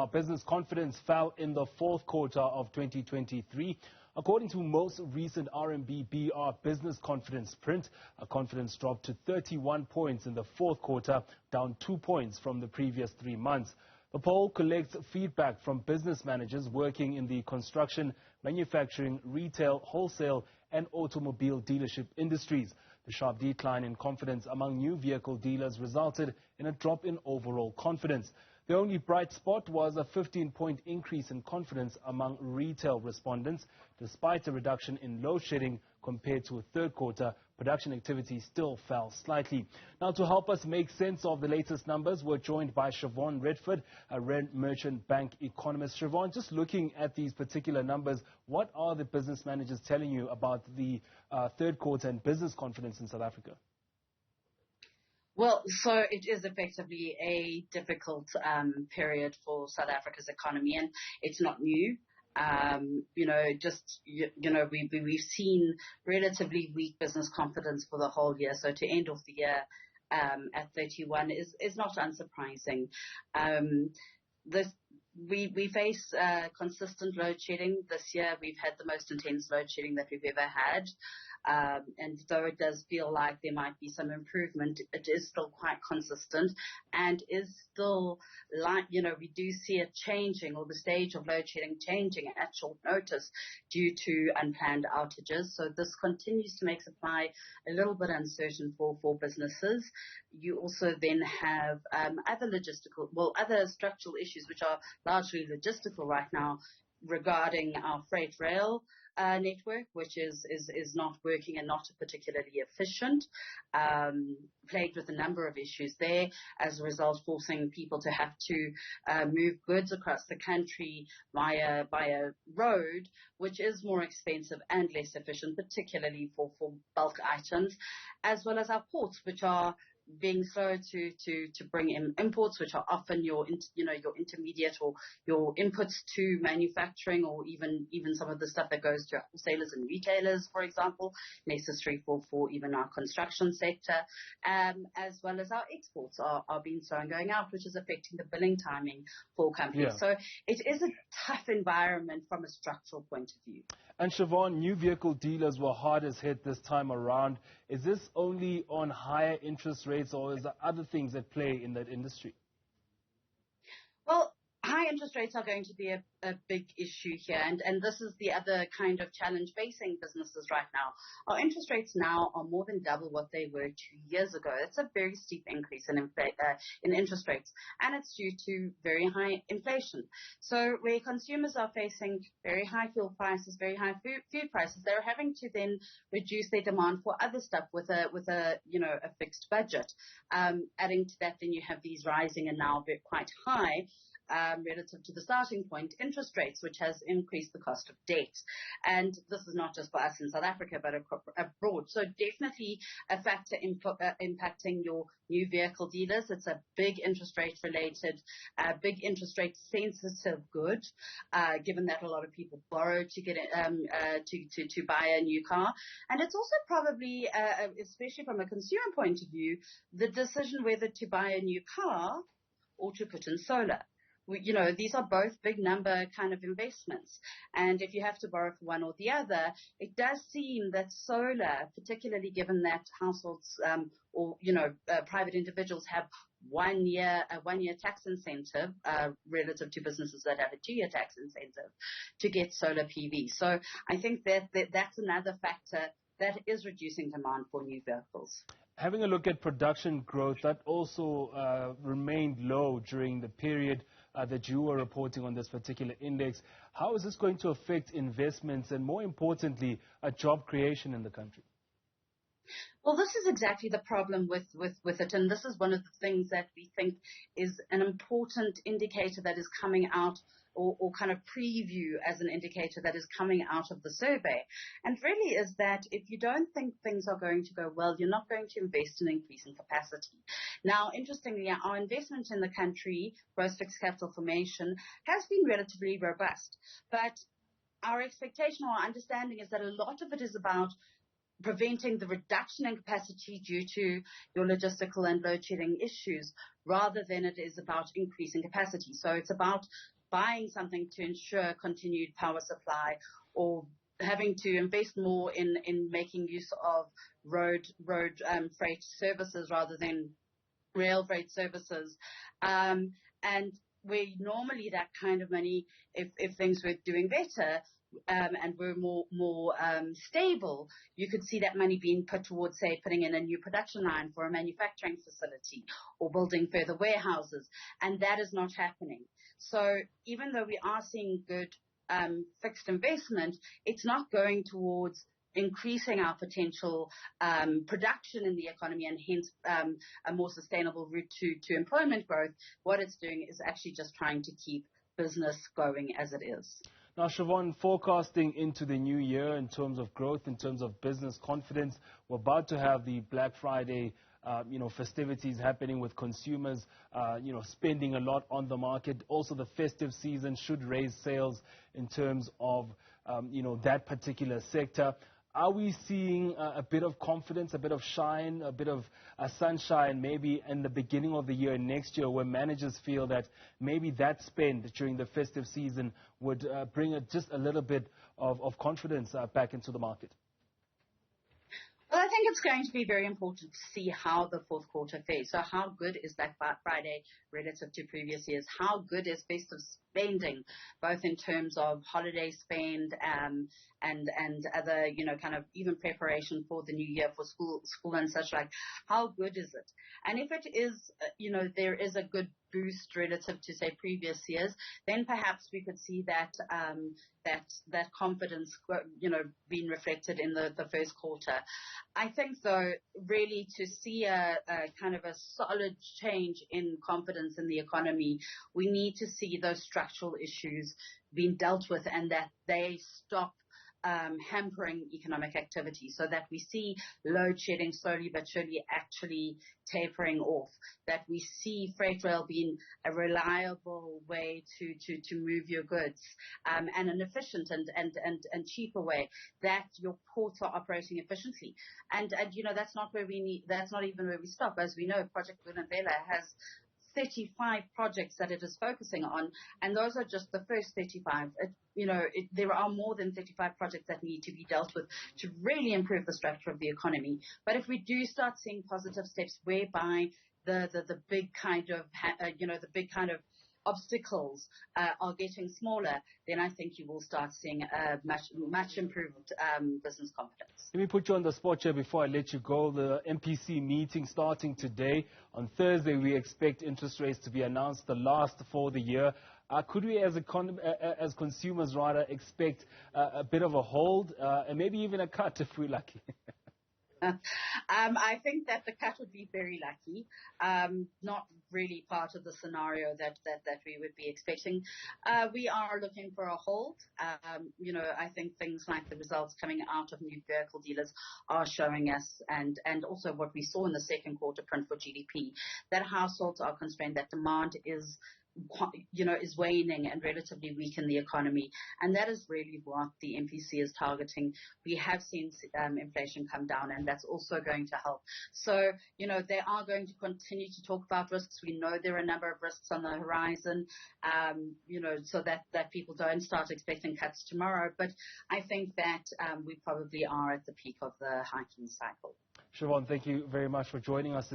Now, business confidence fell in the fourth quarter of 2023. According to most recent RMB BER Business Confidence print, confidence dropped to 31 points in the fourth quarter, down 2 points from the previous 3 months. The poll collects feedback from business managers working in the construction, manufacturing, retail, wholesale and automobile dealership industries. The sharp decline in confidence among new vehicle dealers resulted in a drop in overall confidence. The only bright spot was a 15-point increase in confidence among retail respondents. Despite a reduction in load shedding compared to a third quarter, production activity still fell slightly. Now, to help us make sense of the latest numbers, we're joined by Siobhan Redford, a Rand Merchant Bank economist. Siobhan, just looking at these particular numbers, what are the business managers telling you about the third quarter and business confidence in South Africa? Well, so it is effectively a difficult period for South Africa's economy, and it's not new. We've seen relatively weak business confidence for the whole year. So to end off the year at 31 is not unsurprising. We face consistent load shedding this year. We've had the most intense load shedding that we've ever had. And though it does feel like there might be some improvement, it is still quite consistent and is still like, we do see it changing, or the stage of load shedding changing at short notice due to unplanned outages. So this continues to make supply a little bit uncertain for businesses. You also then have other structural issues which are largely logistical right now regarding our freight rail network, which is not working and not particularly efficient, plagued with a number of issues there, as a result forcing people to have to move goods across the country via road, which is more expensive and less efficient, particularly for bulk items, as well as our ports, which are being slow to bring in imports, which are often your intermediate or your inputs to manufacturing, or even some of the stuff that goes to wholesalers and retailers, for example, necessary for even our construction sector, as well as our exports are being slow and going out, which is affecting the billing timing for companies. Yeah. So it is a tough environment from a structural point of view. And Siobhan, new vehicle dealers were hardest hit this time around. Is this only on higher interest rates, or is there other things at play in that industry? Well, high interest rates are going to be a big issue here, and this is the other kind of challenge facing businesses right now. Our interest rates now are more than double what they were 2 years ago. It's a very steep increase in interest rates, and it's due to very high inflation. So where consumers are facing very high fuel prices, very high food prices, they're having to then reduce their demand for other stuff with a fixed budget. Adding to that, then you have these rising and now quite high relative to the starting point interest rates, which has increased the cost of debt. And this is not just for us in South Africa, but abroad. So definitely a factor impacting your new vehicle dealers. It's a big interest rate related, big interest rate sensitive good, given that a lot of people borrow to get to buy a new car. And it's also probably, especially from a consumer point of view, the decision whether to buy a new car or to put in solar. These are both big number kind of investments. And if you have to borrow for one or the other, it does seem that solar, particularly given that households or private individuals have a 1 year tax incentive relative to businesses that have a 2-year tax incentive to get solar PV. So I think that's another factor that is reducing demand for new vehicles. Having a look at production growth, that also remained low during the period that you were reporting on this particular index. How is this going to affect investments and, more importantly, job creation in the country? Well, this is exactly the problem with it, and this is one of the things that we think is an important indicator that is coming out, or kind of preview as an indicator that is coming out of the survey. And really is that if you don't think things are going to go well, you're not going to invest in increasing capacity. Now, interestingly, our investment in the country, gross fixed capital formation, has been relatively robust. But our expectation or our understanding is that a lot of it is about preventing the reduction in capacity due to your logistical and load shedding issues, rather than it is about increasing capacity. So it's about buying something to ensure continued power supply, or having to invest more in making use of road freight services rather than rail freight services. And where normally that kind of money, if things were doing better, and were more stable, you could see that money being put towards, say, putting in a new production line for a manufacturing facility or building further warehouses. And that is not happening. So even though we are seeing good fixed investment, it's not going towards increasing our potential production in the economy, and hence a more sustainable route to employment growth. What it's doing is actually just trying to keep business going as it is. Now, Siobhan, forecasting into the new year in terms of growth, in terms of business confidence, we're about to have the Black Friday festivities happening, with consumers, spending a lot on the market. Also, the festive season should raise sales in terms of, that particular sector. Are we seeing a bit of confidence, a bit of shine, a bit of sunshine maybe in the beginning of the year next year, where managers feel that maybe that spend during the festive season would bring just a little bit of confidence back into the market? Well, I think it's going to be very important to see how the fourth quarter fares. So how good is Black Friday relative to previous years? How good is festive spending, both in terms of holiday spend and other, kind of even preparation for the new year for school and such like? How good is it? And if it is, there is a good boost relative to, say, previous years, then perhaps we could see that that confidence, being reflected in the first quarter. I think, though, really to see a kind of a solid change in confidence in the economy, we need to see those structural issues being dealt with, and that they stop hampering economic activity, so that we see load shedding slowly but surely actually tapering off, that we see freight rail being a reliable way to move your goods, and an efficient and cheaper way, that your ports are operating efficiently. And that's not where that's not even where we stop. As we know, Project Vulindlela has 35 projects that it is focusing on, and those are just the first 35. There are more than 35 projects that need to be dealt with to really improve the structure of the economy. But if we do start seeing positive steps whereby the big kind of obstacles are getting smaller, then I think you will start seeing a much improved business confidence. Let me put you on the spot here before I let you go. The MPC meeting starting today. On Thursday, we expect interest rates to be announced, the last for the year. Could we, as consumers, rather, expect a bit of a hold and maybe even a cut if we're lucky? I think that the cut would be very lucky, not really part of the scenario that we would be expecting. We are looking for a hold. I think things like the results coming out of new vehicle dealers are showing us, and also what we saw in the second quarter print for GDP, that households are constrained, that demand is waning and relatively weak in the economy. And that is really what the MPC is targeting. We have seen inflation come down, and that's also going to help. So, they are going to continue to talk about risks. We know there are a number of risks on the horizon, so that people don't start expecting cuts tomorrow. But I think that we probably are at the peak of the hiking cycle. Siobhan, thank you very much for joining us.